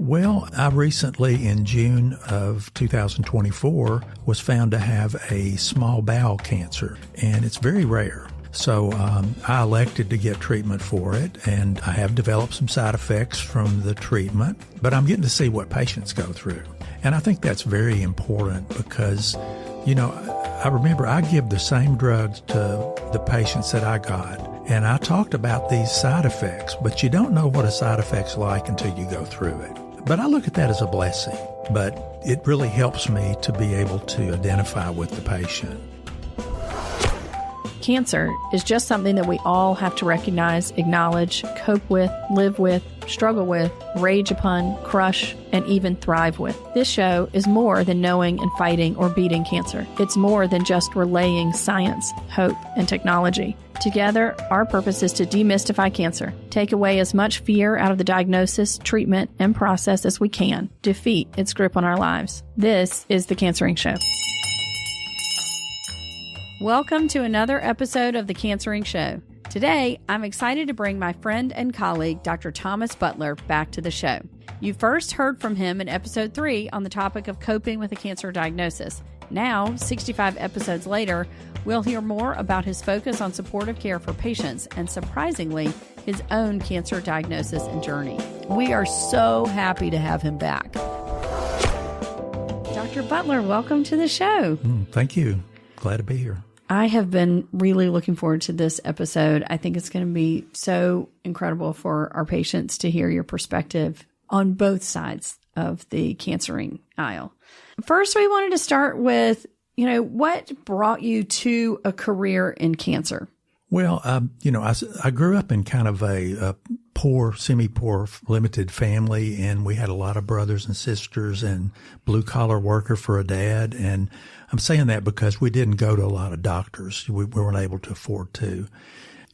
Well, I recently, in June of 2024, was found to have a small bowel cancer, and it's very rare. So I elected to get treatment for it, and I have developed some side effects from the treatment, but I'm getting to see what patients go through. And I think that's very important because, I remember I give the same drugs to the patients that I got, and I talked about these side effects, but you don't know what a side effect's like until you go through it. But I look at that as a blessing, but it really helps me to be able to identify with the patient. Cancer is just something that we all have to recognize, acknowledge, cope with, live with, struggle with, rage upon, crush, and even thrive with. This show is more than knowing and fighting or beating cancer. It's more than just relaying science, hope, and technology. Together, our purpose is to demystify cancer, take away as much fear out of the diagnosis, treatment, and process as we can, defeat its grip on our lives. This is The Cancering Show. Welcome to another episode of The Cancering Show. Today, I'm excited to bring my friend and colleague, Dr. Thomas Butler, back to the show. You first heard from him in episode 3 on the topic of coping with a cancer diagnosis. Now, 65 episodes later, we'll hear more about his focus on supportive care for patients and, surprisingly, his own cancer diagnosis and journey. We are so happy to have him back. Dr. Butler, welcome to the show. Thank you. Glad to be here. I have been really looking forward to this episode. I think it's going to be so incredible for our patients to hear your perspective on both sides of the cancering aisle. First, we wanted to start with, what brought you to a career in cancer? Well, I grew up in kind of a poor, semi-poor, limited family, and we had a lot of brothers and sisters and blue-collar worker for a dad. And I'm saying that because we didn't go to a lot of doctors. We weren't able to afford to.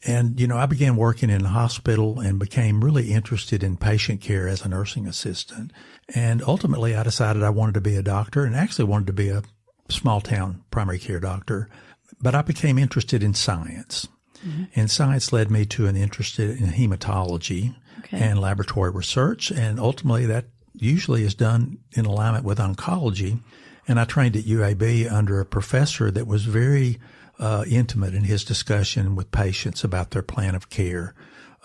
And, I began working in a hospital and became really interested in patient care as a nursing assistant. And ultimately, I decided I wanted to be a doctor and actually wanted to be a small-town primary care doctor. But I became interested in science. Mm-hmm. And science led me to an interest in hematology and laboratory research. And ultimately, that usually is done in alignment with oncology. And I trained at UAB under a professor that was very intimate in his discussion with patients about their plan of care.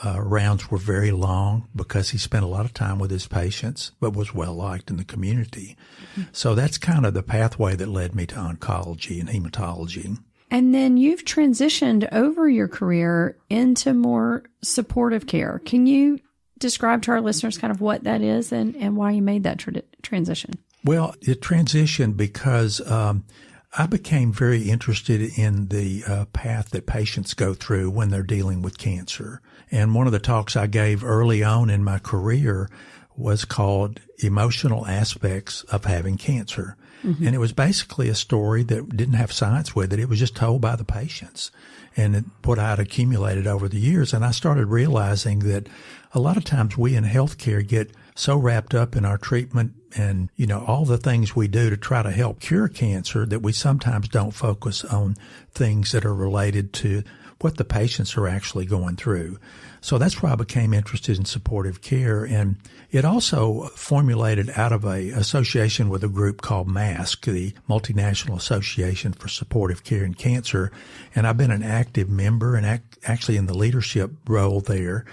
Rounds were very long because he spent a lot of time with his patients, but was well liked in the community. Mm-hmm. So that's kind of the pathway that led me to oncology and hematology. And then you've transitioned over your career into more supportive care. Can you describe to our listeners kind of what that is and why you made that transition? Well, it transitioned because I became very interested in the path that patients go through when they're dealing with cancer. And one of the talks I gave early on in my career was called Emotional Aspects of Having Cancer. Mm-hmm. And it was basically a story that didn't have science with it. It was just told by the patients and what I had accumulated over the years. And I started realizing that a lot of times we in healthcare get so wrapped up in our treatment and, all the things we do to try to help cure cancer that we sometimes don't focus on things that are related to what the patients are actually going through. So that's why I became interested in supportive care. And it also formulated out of a association with a group called MASC, the Multinational Association for Supportive Care in Cancer. And I've been an active member and actually in the leadership role there.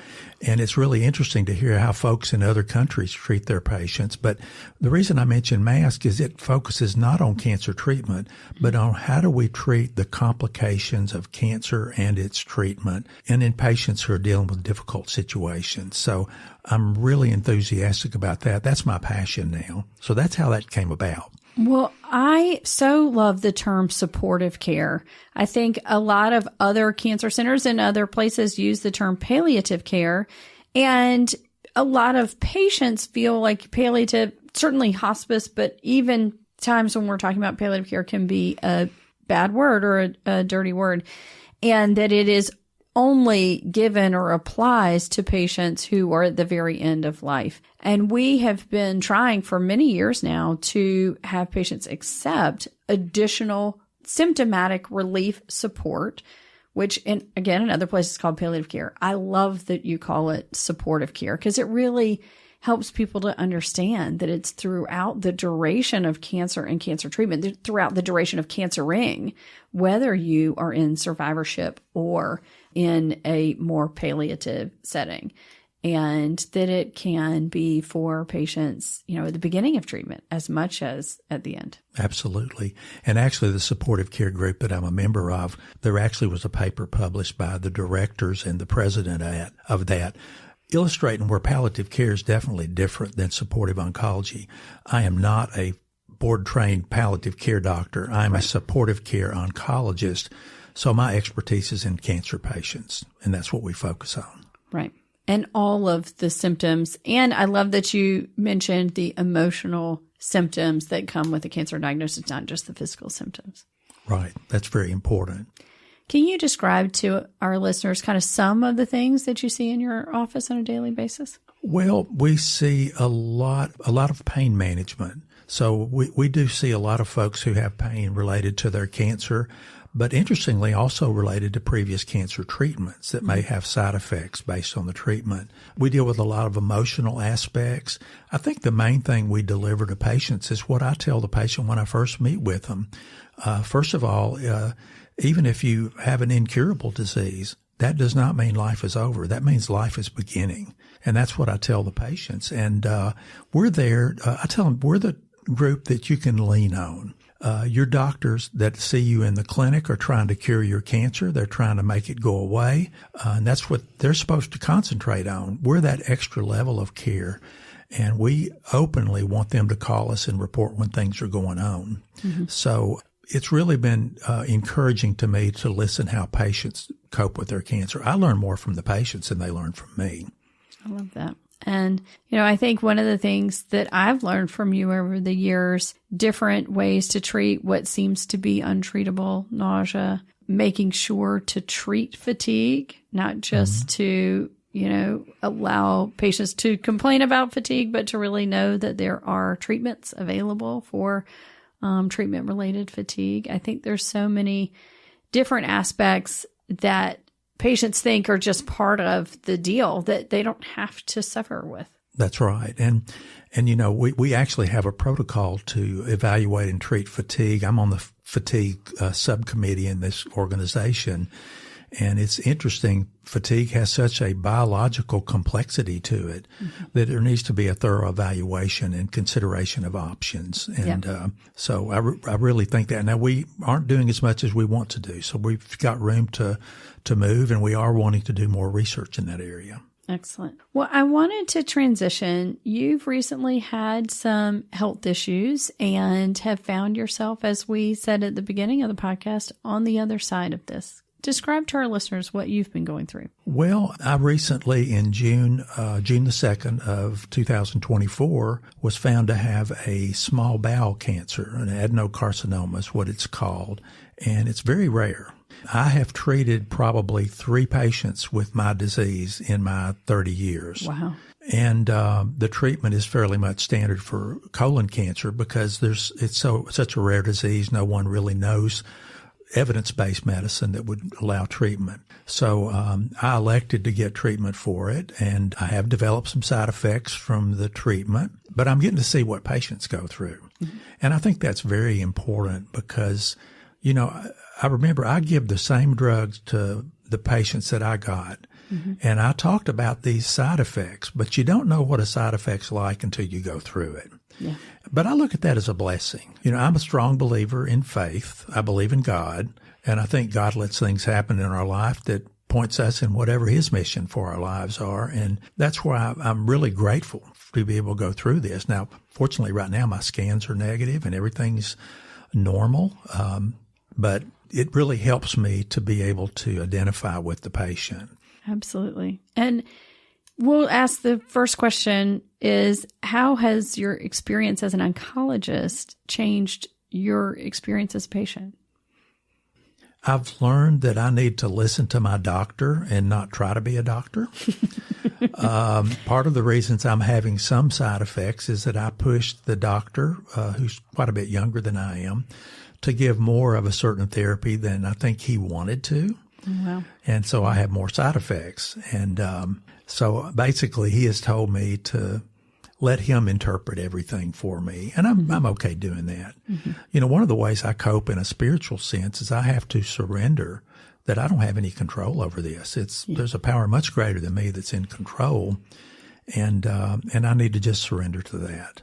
And it's really interesting to hear how folks in other countries treat their patients. But the reason I mention MASC is it focuses not on cancer treatment, but on how do we treat the complications of cancer and its treatment, and in patients who are dealing with difficult situations. So I'm really enthusiastic about that. That's my passion now. So that's how that came about. Well, I so love the term supportive care. I think a lot of other cancer centers and other places use the term palliative care. And a lot of patients feel like palliative, certainly hospice, but even times when we're talking about palliative care can be a bad word or a dirty word. And that it is only given or applies to patients who are at the very end of life. And we have been trying for many years now to have patients accept additional symptomatic relief support, which in other places called palliative care. I love that you call it supportive care because it really helps people to understand that it's throughout the duration of cancer and cancer treatment, throughout the duration of cancering, whether you are in survivorship or in a more palliative setting. And that it can be for patients, at the beginning of treatment as much as at the end. Absolutely. And actually, the supportive care group that I'm a member of, there actually was a paper published by the directors and the president of that, illustrating where palliative care is definitely different than supportive oncology. I am not a board-trained palliative care doctor. I'm a supportive care oncologist. So my expertise is in cancer patients, and that's what we focus on. Right. And all of the symptoms. And I love that you mentioned the emotional symptoms that come with a cancer diagnosis, not just the physical symptoms. Right. That's very important. Can you describe to our listeners kind of some of the things that you see in your office on a daily basis? Well, we see a lot of pain management. So we do see a lot of folks who have pain related to their cancer, but interestingly also related to previous cancer treatments that may have side effects based on the treatment. We deal with a lot of emotional aspects. I think the main thing we deliver to patients is what I tell the patient when I first meet with them. First of all, even if you have an incurable disease, that does not mean life is over. That means life is beginning. And that's what I tell the patients. And we're there. I tell them we're the group that you can lean on. Your doctors that see you in the clinic are trying to cure your cancer. They're trying to make it go away. And that's what they're supposed to concentrate on. We're that extra level of care. And we openly want them to call us and report when things are going on. Mm-hmm. So it's really been encouraging to me to listen how patients cope with their cancer. I learn more from the patients than they learn from me. I love that. And, I think one of the things that I've learned from you over the years, different ways to treat what seems to be untreatable nausea, making sure to treat fatigue, not just to, allow patients to complain about fatigue, but to really know that there are treatments available for treatment-related fatigue. I think there's so many different aspects that patients think are just part of the deal that they don't have to suffer with. That's right. And we actually have a protocol to evaluate and treat fatigue. I'm on the fatigue subcommittee in this organization. And it's interesting. Fatigue has such a biological complexity to it that there needs to be a thorough evaluation and consideration of options. And so I really think that. Now, we aren't doing as much as we want to do. So we've got room to move, and we are wanting to do more research in that area. Excellent. Well, I wanted to transition. You've recently had some health issues and have found yourself, as we said at the beginning of the podcast, on the other side of this. Describe to our listeners what you've been going through. Well, I recently, in June the 2nd of 2024, was found to have a small bowel cancer, an adenocarcinoma is what it's called, and it's very rare. I have treated probably 3 patients with my disease in my 30 years. Wow. And the treatment is fairly much standard for colon cancer because it's such a rare disease. No one really knows evidence-based medicine that would allow treatment. So I elected to get treatment for it, and I have developed some side effects from the treatment, but I'm getting to see what patients go through. Mm-hmm. And I think that's very important because, I remember I give the same drugs to the patients that I got, and I talked about these side effects, but you don't know what a side effect's like until you go through it. Yeah. But I look at that as a blessing. I'm a strong believer in faith. I believe in God, and I think God lets things happen in our life that points us in whatever his mission for our lives are. And that's why I'm really grateful to be able to go through this. Now, fortunately, right now, my scans are negative and everything's normal. But it really helps me to be able to identify with the patient. Absolutely. And we'll ask the first question is, how has your experience as an oncologist changed your experience as a patient? I've learned that I need to listen to my doctor and not try to be a doctor. Part of the reasons I'm having some side effects is that I pushed the doctor, who's quite a bit younger than I am, to give more of a certain therapy than I think he wanted to. Wow. And so I have more side effects. And so basically he has told me to let him interpret everything for me. And I'm okay doing that. One of the ways I cope in a spiritual sense is I have to surrender that I don't have any control over this. There's a power much greater than me that's in control. And I need to just surrender to that.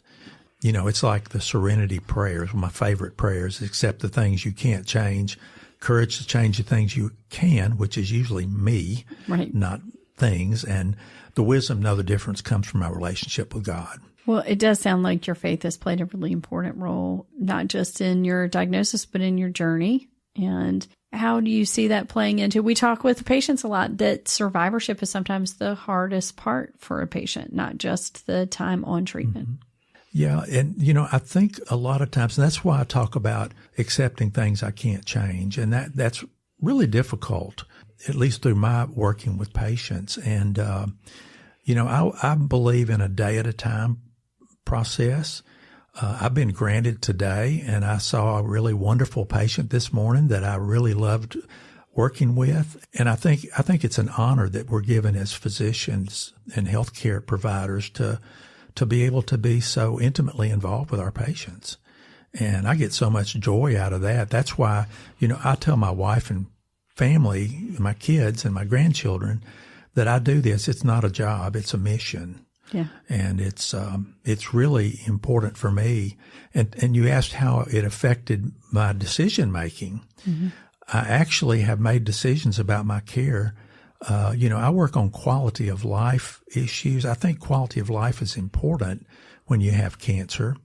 It's like the serenity prayers, my favorite prayers, accept the things you can't change, courage to change the things you can, which is usually me, right, not things, and the wisdom to know the difference comes from my relationship with God. Well, it does sound like your faith has played a really important role, not just in your diagnosis, but in your journey. And how do you see that playing into? We talk with patients a lot that survivorship is sometimes the hardest part for a patient, not just the time on treatment. Yeah. And, I think a lot of times, and that's why I talk about accepting things I can't change. And that's really difficult, at least through my working with patients. And, I believe in a day at a time process. I've been granted today, and I saw a really wonderful patient this morning that I really loved working with. And I think it's an honor that we're given as physicians and healthcare providers to be able to be so intimately involved with our patients. And I get so much joy out of that. That's why, I tell my wife and family, my kids and my grandchildren, that I do this. It's not a job. It's a mission. Yeah. And it's really important for me. And you asked how it affected my decision making. I actually have made decisions about my care. I work on quality of life issues. I think quality of life is important when you have cancer,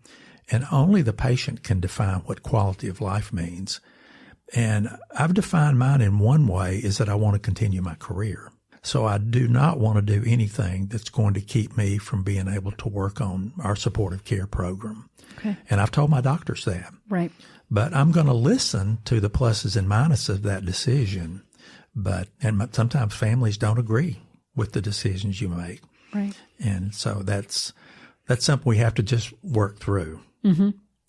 and only the patient can define what quality of life means. And I've defined mine in one way is that I want to continue my career. So I do not want to do anything that's going to keep me from being able to work on our supportive care program. Okay. And I've told my doctors that. Right. But I'm going to listen to the pluses and minuses of that decision. And sometimes families don't agree with the decisions you make. Right. And so that's something we have to just work through.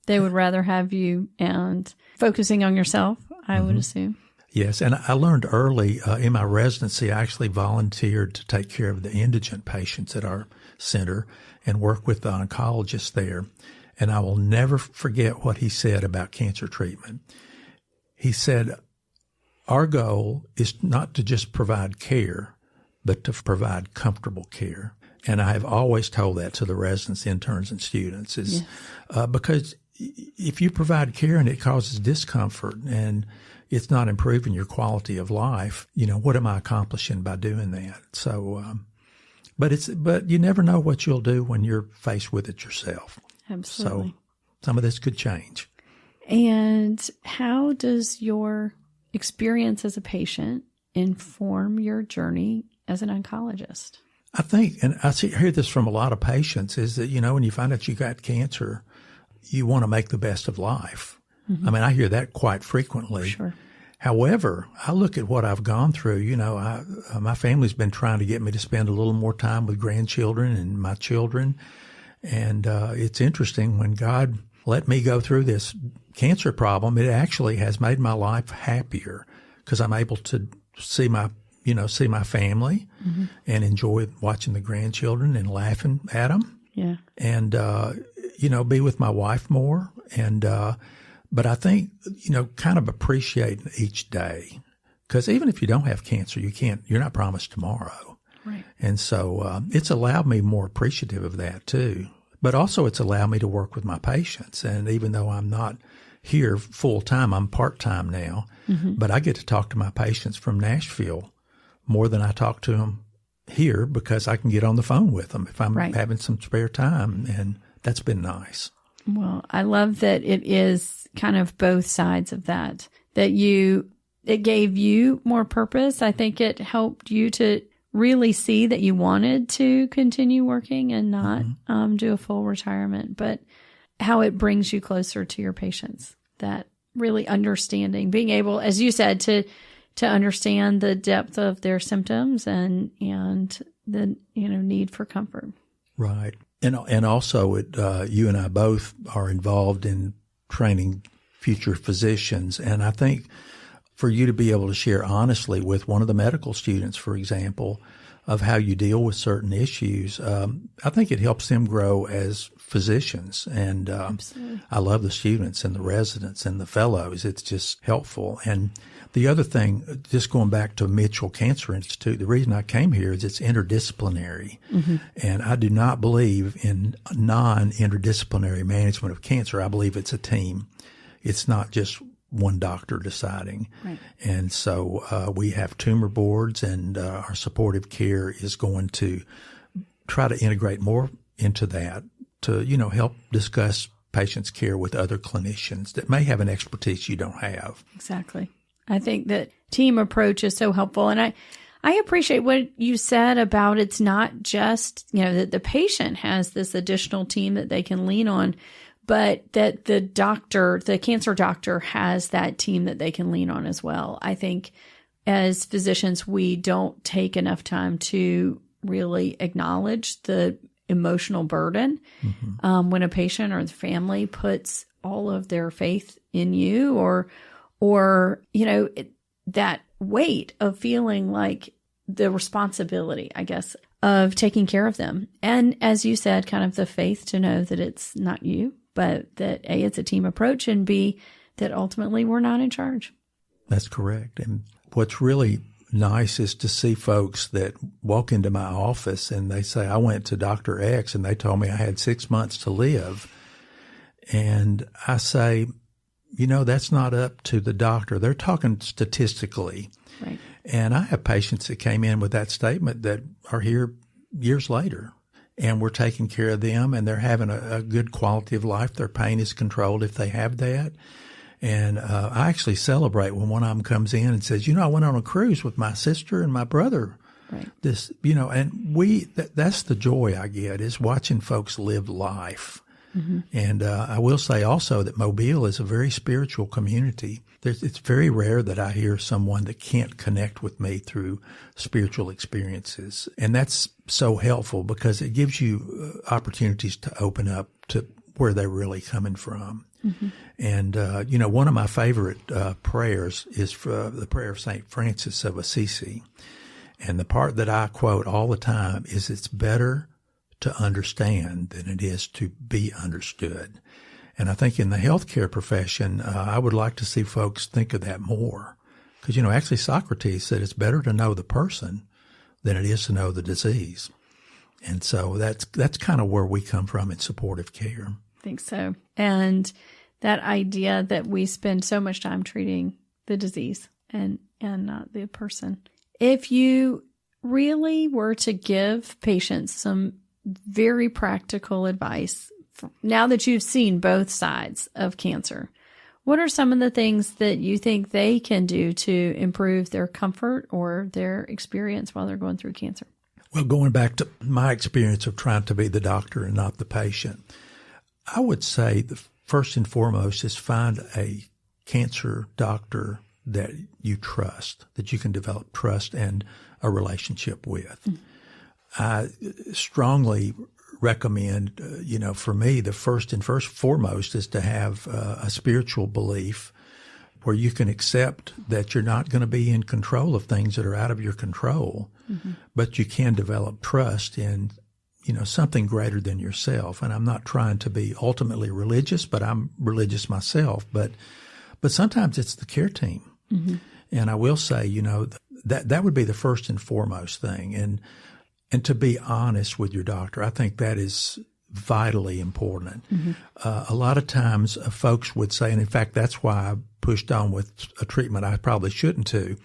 They would rather have you and focusing on yourself, I would assume. Yes, and I learned early in my residency, I actually volunteered to take care of the indigent patients at our center and work with the oncologist there. And I will never forget what he said about cancer treatment. He said, our goal is not to just provide care, but to provide comfortable care. And I have always told that to the residents, interns, and students because if you provide care and it causes discomfort and it's not improving your quality of life, what am I accomplishing by doing that? So, but you never know what you'll do when you're faced with it yourself. Absolutely. So some of this could change. And how does your experience as a patient inform your journey as an oncologist? I think, and hear this from a lot of patients, is that, when you find out you got cancer, you want to make the best of life. I mean, I hear that quite frequently. Sure. However, I look at what I've gone through. My family's been trying to get me to spend a little more time with grandchildren and my children. And it's interesting, when God let me go through this cancer problem, it actually has made my life happier because I'm able to see my family and enjoy watching the grandchildren and laughing at them. Yeah. And, be with my wife more. And, but I think, kind of appreciating each day, because even if you don't have cancer, you're not promised tomorrow. Right. And so, it's allowed me more appreciative of that too. But also it's allowed me to work with my patients. And even though I'm not here full time, I'm part time now, but I get to talk to my patients from Nashville more than I talk to them here because I can get on the phone with them if I'm having some spare time. And that's been nice. Well, I love that it is kind of both sides of that it gave you more purpose. I think it helped you to really see that you wanted to continue working and not do a full retirement, but how it brings you closer to your patients, that really understanding, being able, as you said, to understand the depth of their symptoms and the, need for comfort. Right. And also you and I both are involved in training future physicians. And I think for you to be able to share honestly with one of the medical students, for example, of how you deal with certain issues, I think it helps them grow as physicians. And I love the students and the residents and the fellows. It's just helpful. And the other thing, just going back to Mitchell Cancer Institute, the reason I came here is it's interdisciplinary. And I do not believe in non-interdisciplinary management of cancer. I believe it's a team. It's not just one doctor deciding. Right. And so we have tumor boards, and our supportive care is going to try to integrate more into that to, help discuss patients' care with other clinicians that may have an expertise you don't have. Exactly. I think that team approach is so helpful. And I appreciate what you said about it's not just, that the patient has this additional team that they can lean on, but that the cancer doctor has that team that they can lean on as well. I think as physicians, we don't take enough time to really acknowledge the emotional burden when a patient or the family puts all of their faith in you or that weight of feeling like the responsibility, I guess, of taking care of them. And as you said, kind of the faith to know that it's not you, but that A, it's a team approach, and B, that ultimately we're not in charge. That's correct. And what's really nice is to see folks that walk into my office and they say, I went to Dr. X and they told me I had 6 months to live. And I say, that's not up to the doctor. They're talking statistically. Right. And I have patients that came in with that statement that are here years later, and we're taking care of them, and they're having a good quality of life. Their pain is controlled if they have that. And I actually celebrate when one of them comes in and says, I went on a cruise with my sister and my brother. Right. And that's the joy I get, is watching folks live life. And I will say also that Mobile is a very spiritual community. It's very rare that I hear someone that can't connect with me through spiritual experiences. And that's so helpful because it gives you opportunities to open up to where they're really coming from. And, one of my favorite prayers is for the prayer of St. Francis of Assisi. And the part that I quote all the time is, it's better to understand than it is to be understood. And I think in the healthcare profession, I would like to see folks think of that more. Because, actually Socrates said it's better to know the person than it is to know the disease. And so that's kind of where we come from in supportive care. I think so. And that idea that we spend so much time treating the disease and not the person. If you really were to give patients some very practical advice, now that you've seen both sides of cancer, what are some of the things that you think they can do to improve their comfort or their experience while they're going through cancer? Well, going back to my experience of trying to be the doctor and not the patient, I would say the first and foremost is find a cancer doctor that you trust, that you can develop trust and a relationship with. I strongly recommend, for me, the first and foremost is to have a spiritual belief where you can accept that you're not going to be in control of things that are out of your control, but you can develop trust in, something greater than yourself. And I'm not trying to be ultimately religious, but I'm religious myself. But sometimes it's the care team. And I will say, that would be the first and foremost thing. And to be honest with your doctor, I think that is vitally important. A lot of times folks would say, and in fact, that's why I pushed on with a treatment I probably shouldn't to,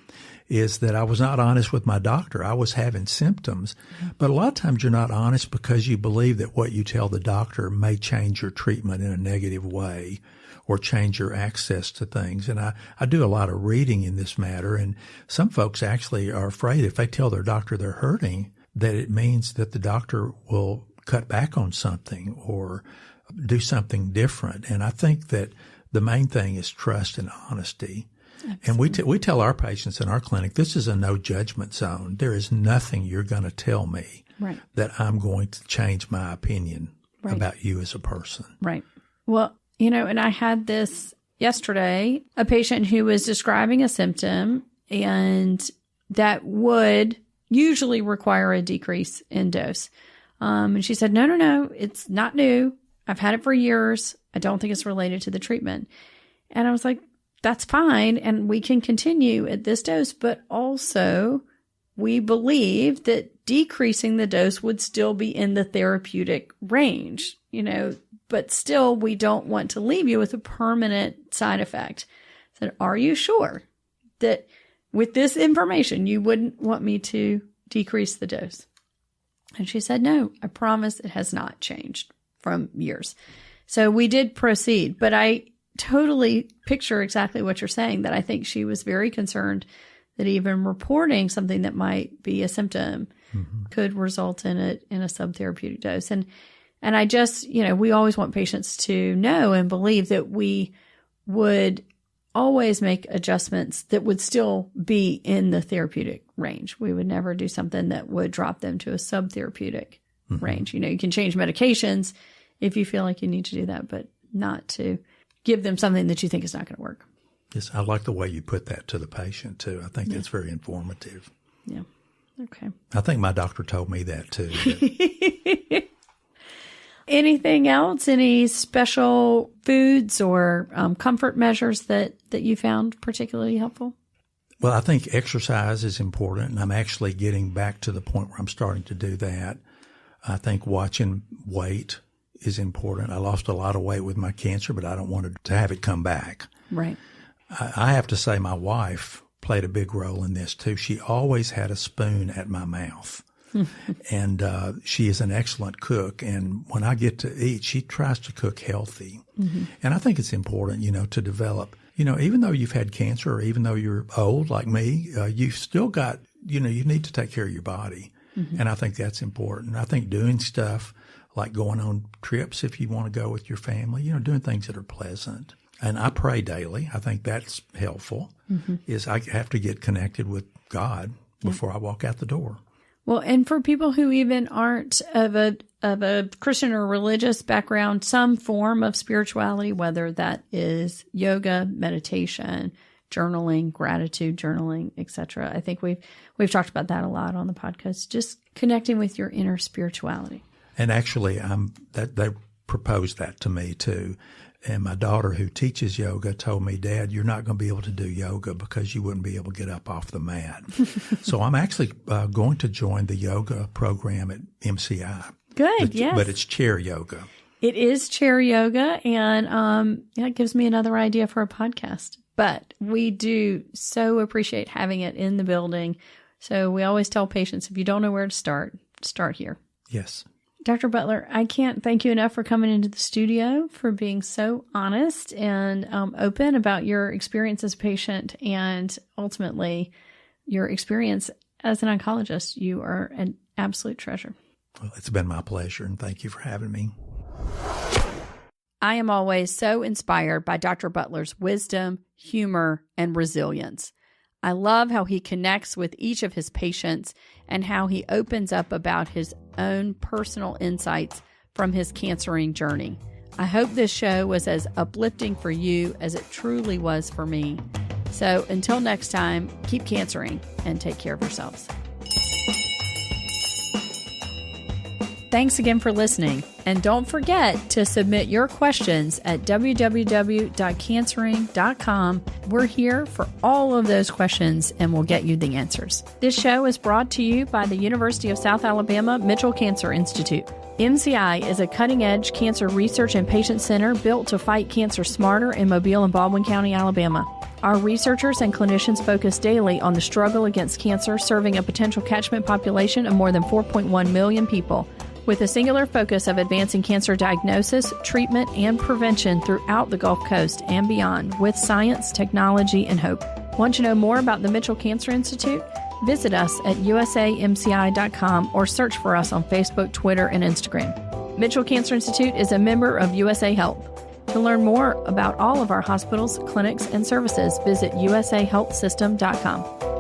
is that I was not honest with my doctor. I was having symptoms. But a lot of times you're not honest because you believe that what you tell the doctor may change your treatment in a negative way or change your access to things. And I do a lot of reading in this matter, and some folks actually are afraid if they tell their doctor they're hurting, that it means that the doctor will cut back on something or do something different. And I think that the main thing is trust and honesty. Absolutely. And we tell our patients in our clinic, this is a no judgment zone. There is nothing you're going to tell me that I'm going to change my opinion about you as a person. Right. Well, and I had this yesterday, a patient who was describing a symptom and that would usually require a decrease in dose. And she said, no, it's not new. I've had it for years. I don't think it's related to the treatment. And I was like, that's fine. And we can continue at this dose. But also, we believe that decreasing the dose would still be in the therapeutic range, but still we don't want to leave you with a permanent side effect. I said, are you sure that with this information, you wouldn't want me to decrease the dose? And she said, no, I promise it has not changed from years. So we did proceed, but I totally picture exactly what you're saying, that I think she was very concerned that even reporting something that might be a symptom could result in a subtherapeutic dose. And I just, we always want patients to know and believe that we would always make adjustments that would still be in the therapeutic range. We would never do something that would drop them to a subtherapeutic range. You can change medications if you feel like you need to do that, but not to give them something that you think is not going to work. Yes, I like the way you put that to the patient, too. I think that's very informative. Yeah. Okay. I think my doctor told me that, too. Anything else? Any special foods or comfort measures that you found particularly helpful? Well, I think exercise is important, and I'm actually getting back to the point where I'm starting to do that. I think watching weight is important. I lost a lot of weight with my cancer, but I don't want to have it come back. Right. I have to say my wife played a big role in this, too. She always had a spoon at my mouth. And she is an excellent cook. And when I get to eat, she tries to cook healthy. And I think it's important, to develop, even though you've had cancer or even though you're old like me, you've still got, you need to take care of your body. And I think that's important. I think doing stuff like going on trips if you want to go with your family, doing things that are pleasant. And I pray daily. I think that's helpful, is I have to get connected with God before I walk out the door. Well, and for people who even aren't of a Christian or religious background, some form of spirituality, whether that is yoga, meditation, journaling, gratitude journaling, etc. I think we've talked about that a lot on the podcast, just connecting with your inner spirituality. And actually, they proposed that to me too. And my daughter, who teaches yoga, told me, Dad, you're not going to be able to do yoga because you wouldn't be able to get up off the mat. So I'm actually going to join the yoga program at MCI. Good, yes. But it's chair yoga. It is chair yoga, and it gives me another idea for a podcast. But we do so appreciate having it in the building. So we always tell patients, if you don't know where to start here. Yes. Dr. Butler, I can't thank you enough for coming into the studio, for being so honest and open about your experience as a patient and ultimately your experience as an oncologist. You are an absolute treasure. Well, it's been my pleasure, and thank you for having me. I am always so inspired by Dr. Butler's wisdom, humor, and resilience. I love how he connects with each of his patients and how he opens up about his own personal insights from his cancering journey. I hope this show was as uplifting for you as it truly was for me. So until next time, keep cancering and take care of yourselves. Thanks again for listening. And don't forget to submit your questions at www.cancering.com. We're here for all of those questions and we'll get you the answers. This show is brought to you by the University of South Alabama Mitchell Cancer Institute. MCI is a cutting-edge cancer research and patient center built to fight cancer smarter in Mobile and Baldwin County, Alabama. Our researchers and clinicians focus daily on the struggle against cancer, serving a potential catchment population of more than 4.1 million people, with a singular focus of advancing cancer diagnosis, treatment, and prevention throughout the Gulf Coast and beyond with science, technology, and hope. Want to know more about the Mitchell Cancer Institute? Visit us at usamci.com or search for us on Facebook, Twitter, and Instagram. Mitchell Cancer Institute is a member of USA Health. To learn more about all of our hospitals, clinics, and services, visit usahealthsystem.com.